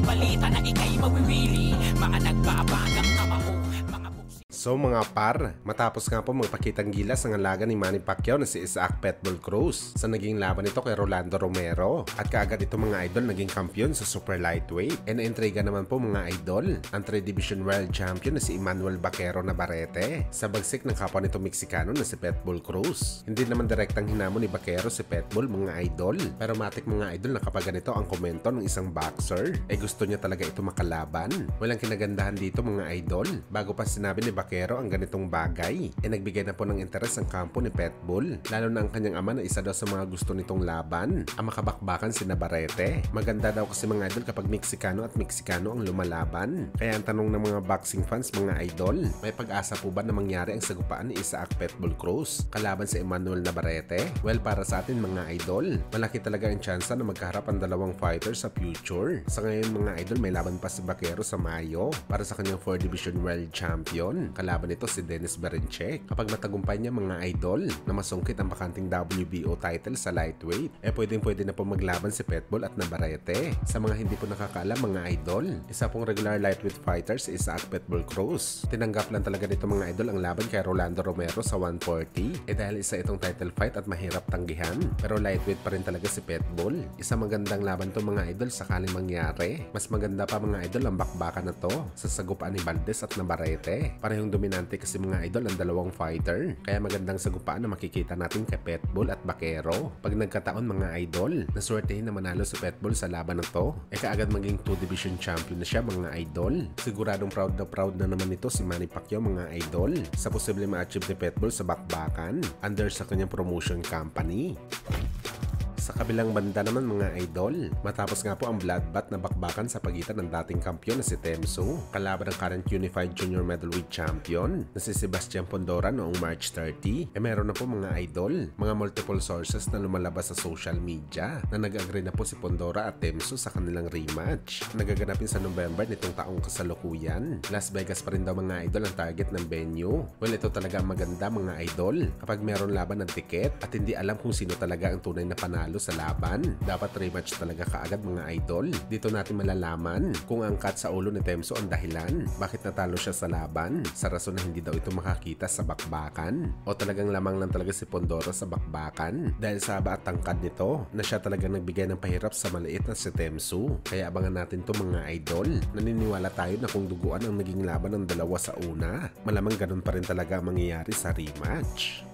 ang balita na ika'y mawiwili. Mga nagbabagang kamao, mga buksi. So mga par, matapos nga po magpakitang gilas ang alaga ni Manny Pacquiao na si Isaac Pitbull Cruz sa naging laban nito kay Rolando Romero, at kaagad ito mga idol naging kampiyon sa super lightweight. And intriga naman po mga idol ang 3 Division World Champion na si Emmanuel Baquero Navarrete sa bagsik ng kapwa nito Meksikano na si Pitbull Cruz. Hindi naman direktang hinamon ni Baquero si Pitbull mga idol, pero matik mga idol na kapag ganito ang komento ng isang boxer, gusto niya talaga ito makalaban. Walang kinagandahan dito mga idol. Bago pa sinabi ni Baquero ang ganitong bagay, nagbigay na po ng interes ang kampo ni Pitbull, lalo na ang kanyang ama na isa daw sa mga gusto nitong laban, ang makabakbakan si Navarrete. Maganda daw kasi mga idol kapag Meksikano at Meksikano ang lumalaban. Kaya ang tanong ng mga boxing fans mga idol, may pag-asa po ba na mangyari ang sagupaan ni Isaac Pitbull Cruz kalaban si Emmanuel Navarrete? Well, para sa atin mga idol, malaki talaga ang tsansa na magkaharap ang dalawang fighters sa future. Sa ngayon mga idol, may laban pa si Baquero sa Mayo para sa kanyang 4 Division World Champion. Kalaban nito si Dennis Berinchyk. Kapag matagumpay niya mga idol na masungkit ang bakanting WBO title sa lightweight, pwede na po maglaban si Pitbull at Navarrete. Sa mga hindi po nakakaalam mga idol, isa pong regular lightweight fighter si Isaac Pitbull Cruz. Tinanggap lang talaga nito mga idol ang laban kay Rolando Romero sa 140, dahil isa itong title fight at mahirap tanggihan. Pero lightweight pa rin talaga si Pitbull. Isa magandang laban to mga idol sakaling mangyari. Mas maganda pa mga idol ang bakbakan na to sa sagupaan ni Valdez at Navarrete. Parehong dominante kasi mga idol ang dalawang fighter, kaya magandang sagupaan na makikita natin kay Pitbull at Baquero. Pag nagkataon mga idol, naswertehin na manalo si Pitbull sa laban na to, kaagad maging 2 Division Champion na siya mga idol. Siguradong proud na naman ito si Manny Pacquiao mga idol sa posible ma-achieve ni Pitbull sa bakbakan under sa kanyang promotion company. Sa kabilang banda naman mga idol, matapos nga po ang bloodbath na bakbakan sa pagitan ng dating kampiyon na si Temso kalaban ng current Unified Junior Middleweight Champion na si Sebastian Pondora noong March 30, meron na po mga idol, mga multiple sources na lumalabas sa social media na nag-agree na po si Pondora at Temso sa kanilang rematch. Nagaganapin sa November nitong taong kasalukuyan. Las Vegas pa rin daw mga idol ang target ng venue. Well, ito talaga maganda mga idol kapag meron laban ng tiket at hindi alam kung sino talaga ang tunay na panalo sa laban. Dapat rematch talaga kaagad mga idol. Dito natin malalaman kung ang cut sa ulo ni Temso ang dahilan bakit natalo siya sa laban, sa rason na hindi daw ito makakita sa bakbakan, o talagang lamang lang talaga si Pondora sa bakbakan dahil sa haba at tangkad nito na siya talagang nagbigay ng pahirap sa maliit na si Temso. Kaya abangan natin to mga idol. Naniniwala tayo na kung duguan ang naging laban ng dalawa sa una, malamang ganun pa rin talaga ang mangyayari sa rematch.